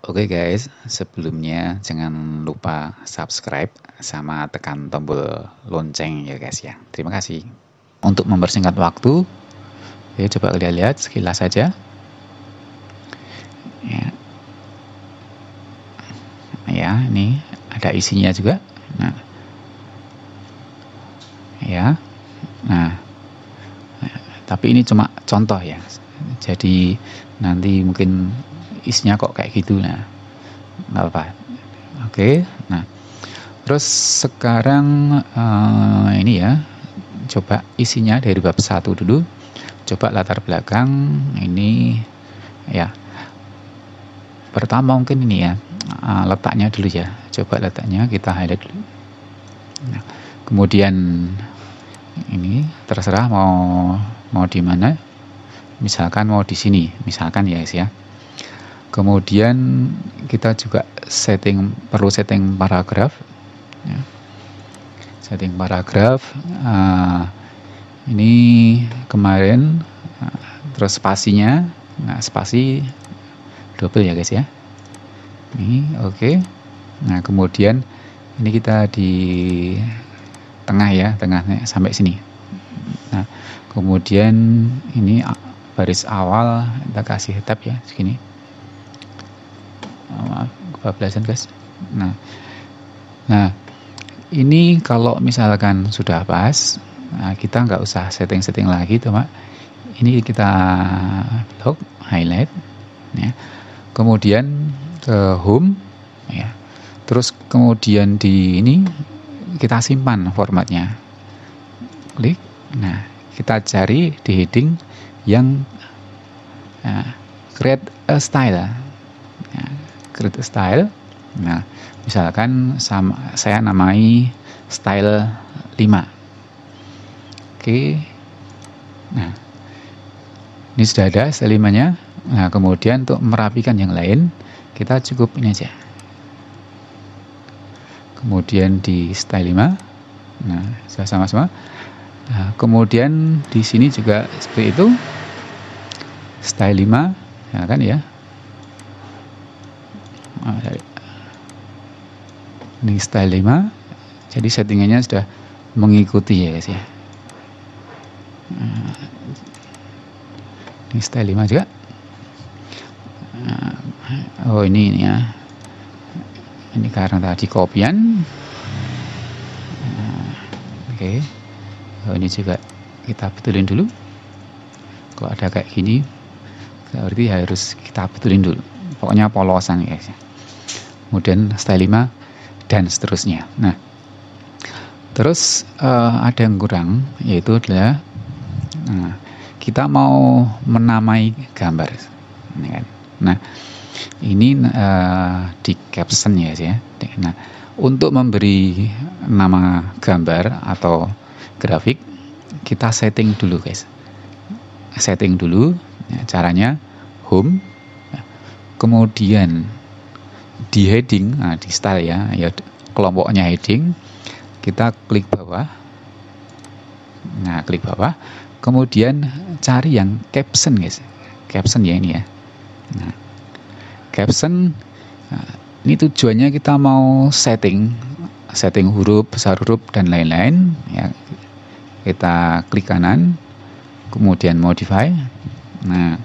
Oke guys, sebelumnya jangan lupa subscribe sama tekan tombol lonceng ya guys ya. Terima kasih. Untuk mempersingkat waktu, ya coba kalian lihat sekilas saja. Ya, ini ada isinya juga. Nah, tapi ini cuma contoh ya. Jadi nanti mungkin isinya kok kayak gitu, nah nggak apa. Oke, nah terus sekarang ini ya, coba isinya dari bab 1 dulu. Coba latar belakang ini ya. Pertama mungkin ini ya, letaknya dulu ya. Coba letaknya kita highlight dulu. Nah, kemudian ini terserah mau di mana. Misalkan mau di sini, misalkan ya guys ya. Kemudian kita juga perlu setting paragraf ya. Setting paragraf ini kemarin, terus spasinya, nah spasi double ya guys ya. Ini oke. Nah kemudian ini kita di tengah ya, tengahnya sampai sini. Nah kemudian ini baris awal kita kasih tab ya segini. Maaf kebablasan guys. Nah ini kalau misalkan sudah pas, nah kita nggak usah setting lagi, cuma ini kita blok highlight ya. Kemudian ke home ya, terus kemudian di ini kita simpan formatnya, klik. Nah kita cari di heading yang create a style ya, create a style. Nah misalkan saya namai style 5. Oke, nah ini sudah ada style 5 nya. Nah kemudian untuk merapikan yang lain kita cukup ini aja, kemudian di style 5. Nah sudah sama-sama. Nah, kemudian di sini juga seperti itu, style 5 ya kan ya. Ini style 5, jadi settingannya sudah mengikuti ya guys ya. Ini style 5 juga. Oh ini ya, ini karena tadi kopian. Oke. Oh, ini juga kita betulin dulu. Kalau ada kayak gini berarti harus kita betulin dulu, pokoknya polosan ya guys. Kemudian style 5 dan seterusnya. Nah terus ada yang kurang, yaitu adalah kita mau menamai gambar ini kan. Nah ini di caption ya guys ya. Nah untuk memberi nama gambar atau grafik kita setting dulu guys, setting dulu ya, caranya home, kemudian di heading, nah di style ya, kelompoknya heading, kita klik bawah. Nah klik bawah, kemudian cari yang caption guys, caption ya ini ya. Nah caption, nah, ini tujuannya kita mau setting huruf, besar huruf dan lain-lain ya. Kita klik kanan, kemudian modify. Nah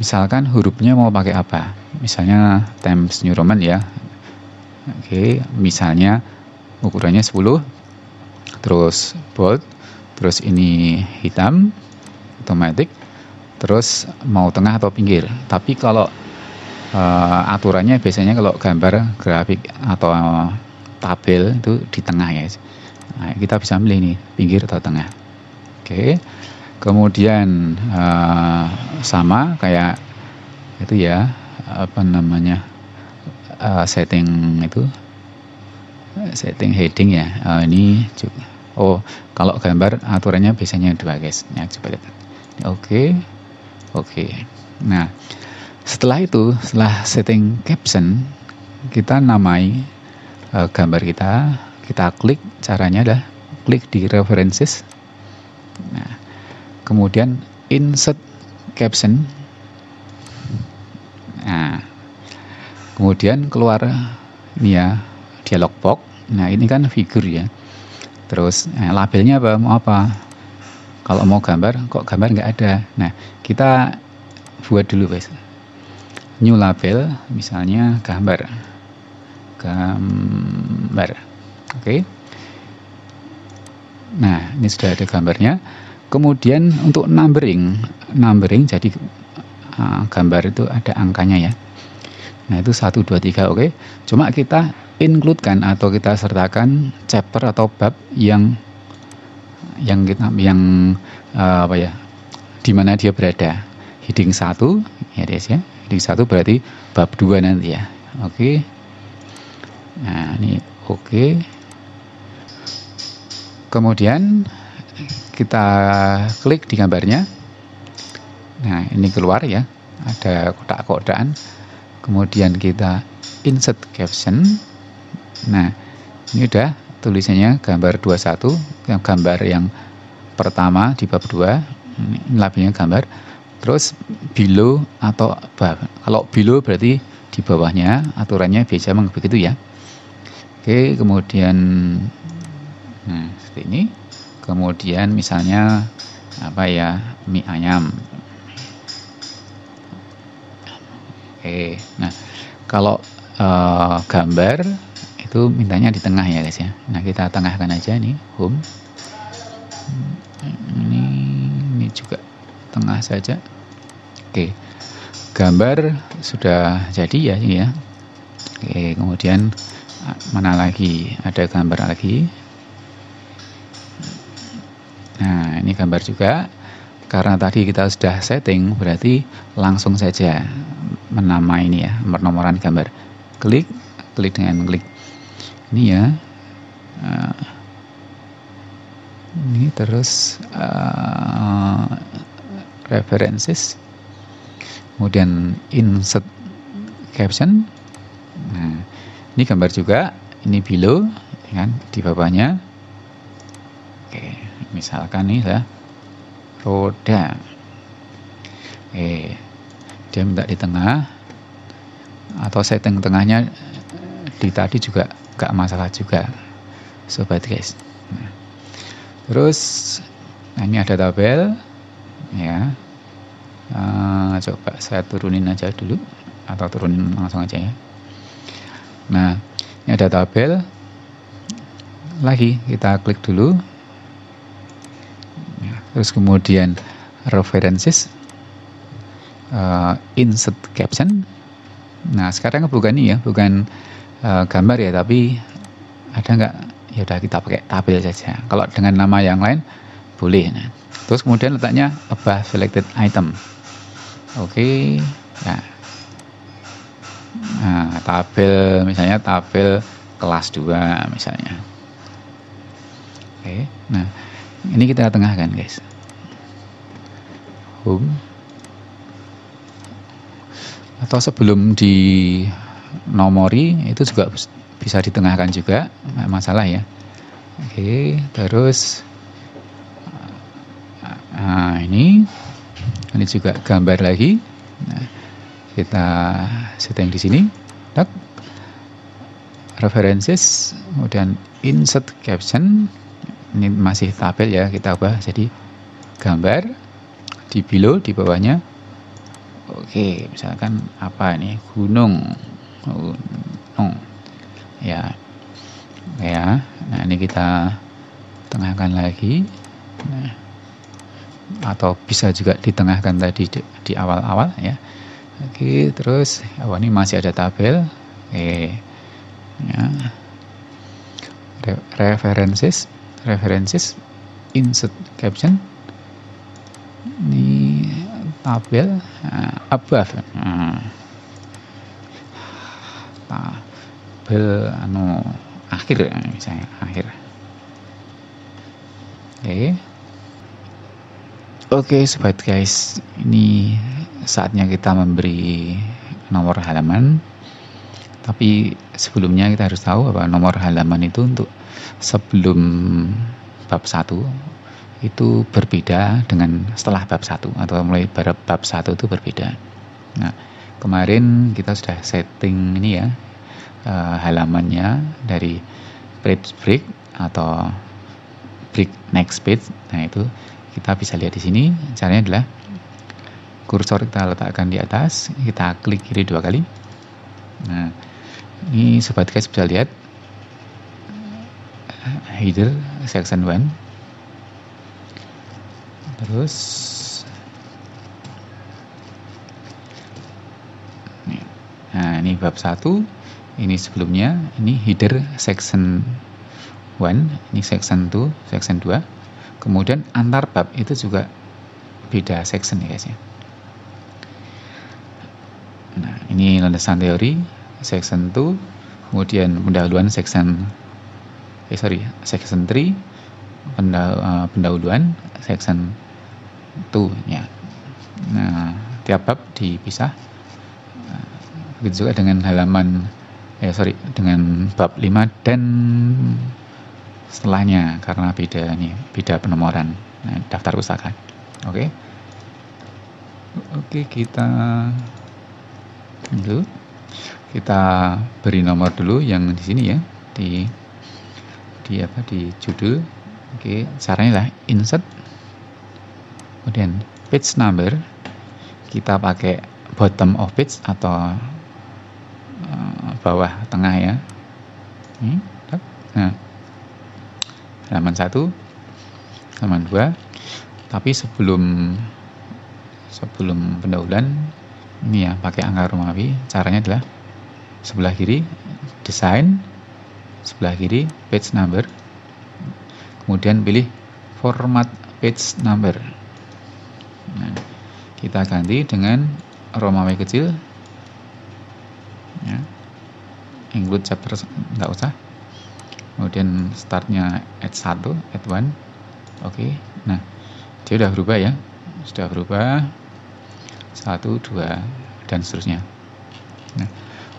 misalkan hurufnya mau pakai apa, misalnya Times New Roman ya. Oke, misalnya ukurannya 10, terus bold, terus ini hitam otomatis, terus mau tengah atau pinggir. Tapi kalau aturannya biasanya kalau gambar grafik atau tabel itu di tengah ya. Nah, kita bisa milih nih pinggir atau tengah. Oke, kemudian sama kayak itu ya, apa namanya, setting heading ya. Ini juga, kalau gambar aturannya biasanya 2 guys ya, coba lihat. Oke. Nah setelah itu, setelah setting caption, kita namai gambar kita klik. Caranya adalah klik di references. Nah kemudian insert caption. Nah Kemudian keluar ini ya, dialog box. Nah, ini kan figur ya. Terus labelnya apa? Mau apa? Kalau mau gambar, kok gambar nggak ada. Nah, kita buat dulu guys. New label, misalnya gambar. Oke. Nah, ini sudah ada gambarnya. Kemudian untuk numbering jadi gambar itu ada angkanya ya. Nah, itu 1, 2, 3, oke. Cuma kita include-kan atau kita sertakan chapter atau bab yang apa ya, di mana dia berada. Heading 1 ya guys ya. Heading 1 berarti bab 2 nanti ya. Oke. Nah, ini oke. Kemudian kita klik di gambarnya. Nah, ini keluar ya. Ada kotak-kotakan. Kemudian kita insert caption. Nah, ini udah tulisannya gambar 21, gambar yang pertama di bab 2. Ini labelnya gambar. Terus below atau above. Kalau below berarti di bawahnya, aturannya biasa memang begitu ya. Oke, kemudian seperti ini. Kemudian misalnya apa ya, mie ayam. Oke, nah kalau gambar itu mintanya di tengah ya guys ya. Nah, kita tengahkan aja nih, home. Ini juga tengah saja. Oke, gambar sudah jadi ya ini ya. Oke, kemudian mana lagi, ada gambar lagi. Nah, ini gambar juga. Karena tadi kita sudah setting, berarti langsung saja menamai ini ya, nomor-nomoran gambar. Klik dengan klik ini ya. Ini terus references, kemudian insert caption. Nah, ini gambar juga, ini below kan di bawahnya. Oke, misalkan nih ya, roda. Dia minta di tengah atau setting tengahnya di tadi juga gak masalah juga sobat guys. Nah, terus ini ada tabel ya. Coba saya turunin aja dulu atau turunin langsung aja ya. Nah, ini ada tabel lagi, kita klik dulu. Terus kemudian references, insert caption. Nah, sekarang bukan ini ya, bukan gambar ya, tapi ada nggak? Ya udah, kita pakai tabel saja. Kalau dengan nama yang lain boleh. Nah, terus kemudian letaknya above selected item. Oke, ya. Nah, tabel misalnya tabel kelas 2 misalnya. Oke, nah ini kita tengahkan guys. Home. Atau sebelum di nomori itu juga bisa ditengahkan juga, nggak masalah ya. Oke, terus ini juga gambar lagi. Nah, kita setting di sini. References, kemudian insert caption. Ini masih tabel ya, kita ubah jadi gambar. Di below, di bawahnya. Oke, misalkan apa ini, gunung ya. Nah, ini kita tengahkan lagi. Nah, atau bisa juga ditengahkan tadi di awal-awal ya. Oke, terus ini masih ada tabel. Oke ya. References, insert caption. Ini tabel above. Tabel akhir misalnya akhir. Oke sobat guys, ini saatnya kita memberi nomor halaman. Tapi sebelumnya kita harus tahu bahwa nomor halaman itu untuk sebelum bab 1 itu berbeda dengan setelah bab 1, atau mulai bab 1 itu berbeda. Nah, kemarin kita sudah setting ini ya, halamannya dari page break atau break next page. Nah, itu kita bisa lihat di sini. Caranya adalah kursor kita letakkan di atas, kita klik kiri 2 kali. Nah, ini sobat guys bisa lihat header section 1. Terus nah, ini bab 1, ini sebelumnya, ini header section 1, ini section 2, section 2. Kemudian antar bab itu juga beda section ya guys ya. Nah, ini landasan teori section 2, kemudian pendahuluan section 3, pendahuluan section 2 ya. Nah, tiap bab dipisah. Begitu juga dengan dengan bab 5 dan setelahnya, karena beda penomoran. Nah, daftar pustaka. Oke, kita beri nomor dulu yang di sini ya, di judul. Oke, caranya lah insert, kemudian page number, kita pakai bottom of page atau bawah tengah ya. Nah, halaman 1, halaman 2. Tapi sebelum pendahuluan ini ya, pakai angka Romawi. Caranya adalah sebelah kiri desain, sebelah kiri page number, kemudian pilih format page number. Nah, kita ganti dengan Romawi kecil ya. Include chapter nggak usah. Kemudian startnya at 1, at 1. Oke. Nah, dia sudah berubah ya, sudah berubah 1, 2 dan seterusnya. Nah,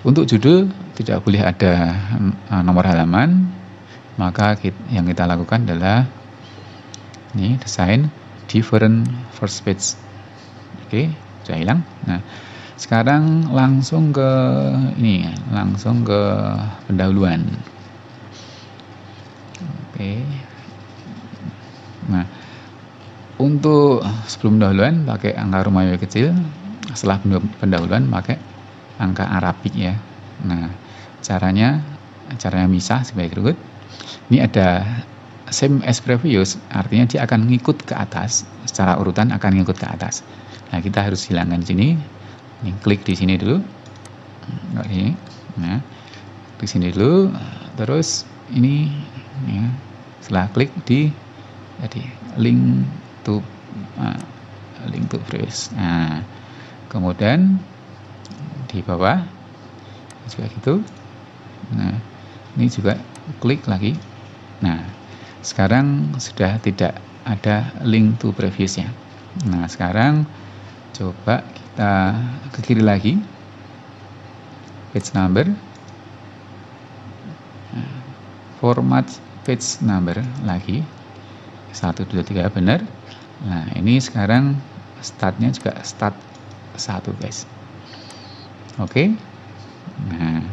untuk judul tidak boleh ada nomor halaman, maka yang kita lakukan adalah ini desain different first page. Oke, sudah hilang. Nah, sekarang langsung ke pendahuluan. Oke. Nah, untuk sebelum pendahuluan pakai angka Romawi kecil, setelah pendahuluan pakai angka Arabik ya. Nah, caranya misah sebagai berikut. Ini ada same as previous, artinya dia akan ngikut ke atas, secara urutan akan ngikut ke atas. Nah, kita harus hilangkan di sini. Ini klik di sini dulu. Nah, di sini dulu. Terus ini ya, setelah klik di link to previous. Nah, kemudian di bawah juga gitu. Nah, ini juga klik lagi. Nah, sekarang sudah tidak ada link to previous ya. Nah, sekarang coba kita ke kiri lagi, page number, format page number lagi 1, 2, 3 benar. Nah, ini sekarang startnya juga start 1 guys. Oke. Nah,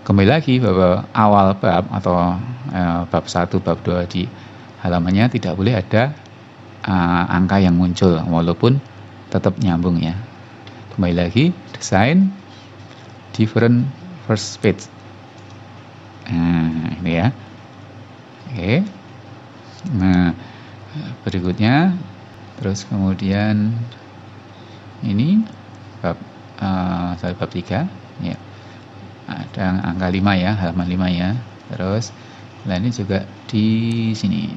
kembali lagi bahwa awal bab atau bab 1, bab 2 di halamannya tidak boleh ada angka yang muncul, walaupun tetap nyambung ya. Kembali lagi desain different first page. Nah, ini ya. Oke. Nah, berikutnya terus kemudian ini bab 3 ya. Ada angka 5 ya, halaman 5 ya. Terus ini juga di sini.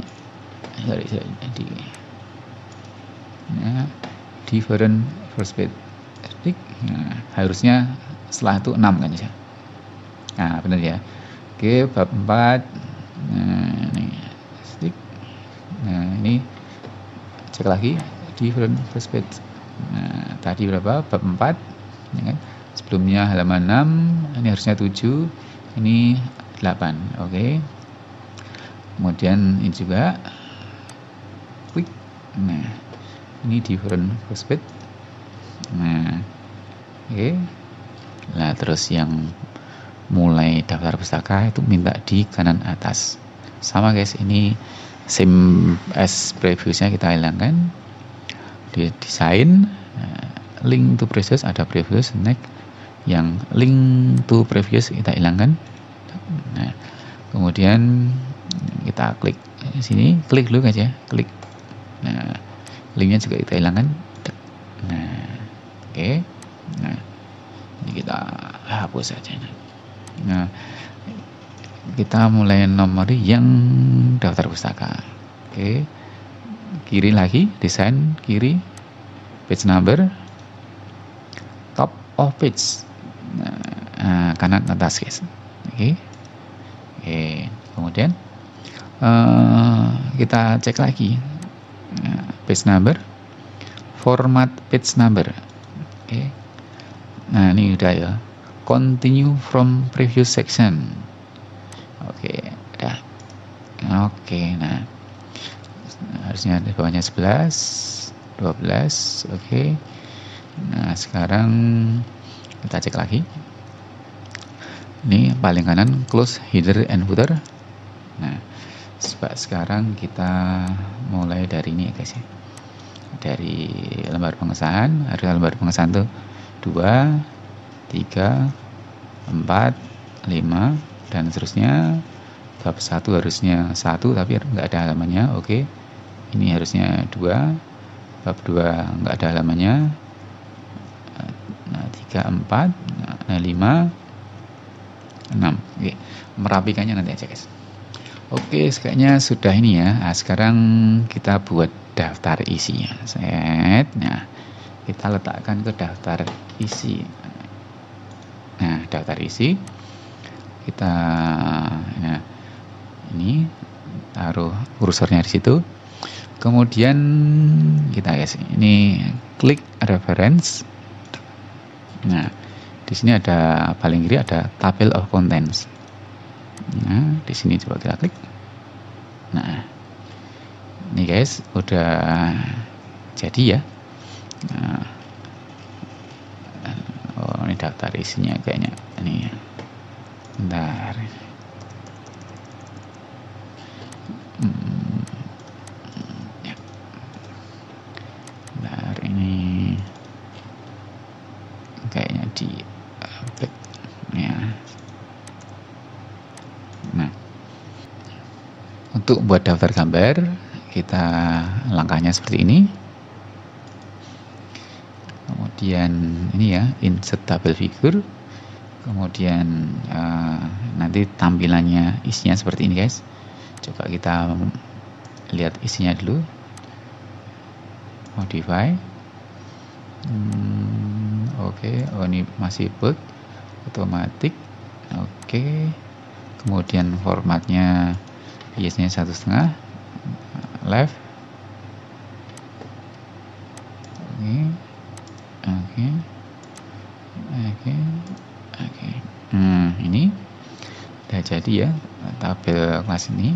Different first page. Nah, harusnya setelah itu 6 kan ya. Nah, benar ya. Oke, bab 4. Nah, ini stick. Nah, ini cek lagi different first page. Nah, tadi berapa? Bab 4 ya kan? Sebelumnya halaman 6, ini harusnya 7, ini 8. Oke. Kemudian ini juga klik. Nah, ini different first page. Nah, Oke. Nah, terus yang mulai daftar pustaka itu minta di kanan atas. Sama guys, ini same as previousnya, kita hilangkan di desain. Link to previous, ada previous, next. Yang link to previous kita hilangkan. Nah, kemudian kita klik sini, klik dulu guys ya, klik. Nah, linknya juga kita hilangkan. Nah, oke. Nah, ini kita hapus saja. Nah, kita mulai nomori yang daftar pustaka. Oke, kiri lagi, desain kiri, page number, top of page. Nah, kanan atas guys. Oke. Kemudian kita cek lagi page number, format page number. Oke. Nah, ini udah ya. Continue from previous section. Oke, udah. Oke, nah. Harusnya di bawahnya 11, 12, oke. Nah, sekarang kita cek lagi. Ini paling kanan, close header and footer. Nah, sekarang kita mulai dari ini guys ya. Dari lembar pengesahan, ada lembar pengesahan tuh 2, 3, 4, 5 dan seterusnya. Bab 1 harusnya 1 tapi nggak ada halamannya. Oke. Ini harusnya 2. Bab 2 nggak ada halamannya. Nah, 3, 4, 5, 6. Oke. Merapikannya nanti aja guys. Oke, kayaknya sudah ini ya. Nah, sekarang kita buat daftar isinya. Set. Nah, kita letakkan ke daftar isi. Nah, daftar isi kita, nah, ini taruh kursornya di situ. Kemudian kita guys, ini klik reference. Nah, di sini ada paling kiri ada table of contents. Nah, di sini coba kita klik. Nah, ini guys udah jadi ya. Nah, oh, ini daftar isinya kayaknya ini ya. Bentar. Ya. Bentar, ini kayaknya di ya. Nah, untuk buat daftar gambar kita langkahnya seperti ini. Kemudian ini ya, insert table figure. Kemudian nanti tampilannya isinya seperti ini guys. Coba kita lihat isinya dulu. Modify. Oke. Oh, ini masih bug otomatis. Oke. Kemudian formatnya biasanya 1,5 left. Oke. Ini udah jadi ya tabel kelas ini.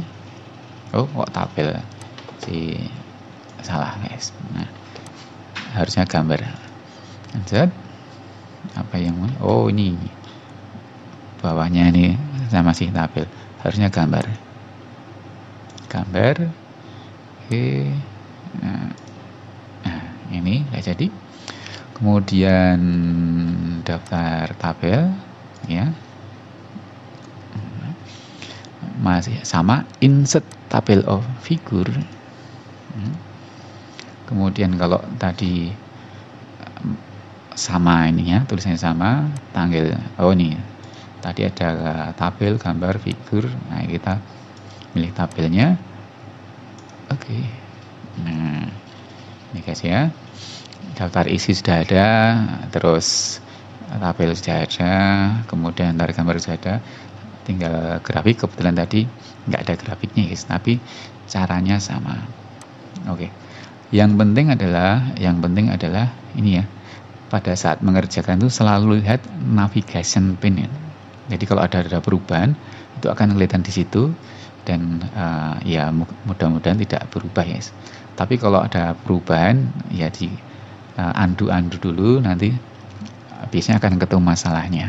Oh, kok tabel salah guys. Nah, harusnya gambar. Lanjut. Apa yang oh, ini bawahnya ini masih tabel. Harusnya gambar. Oke. Nah, ini udah jadi. Kemudian daftar tabel ya. Masih sama, insert table of figure. Kemudian kalau tadi sama ini ya, tulisannya sama, tanggal oh ini tadi ada tabel, gambar, figur. Nah, kita milih tabelnya. Oke. Nah, ini guys ya, daftar isi sudah ada, terus tabel sudah ada, kemudian dari gambar sudah ada, tinggal grafik. Kebetulan tadi nggak ada grafiknya guys, tapi caranya sama. Oke. Yang penting adalah ini ya, pada saat mengerjakan itu selalu lihat navigation pane ya. Jadi kalau ada perubahan itu akan kelihatan di situ, dan ya mudah-mudahan tidak berubah ya. Tapi kalau ada perubahan ya di undo dulu, nanti biasanya akan ketemu masalahnya.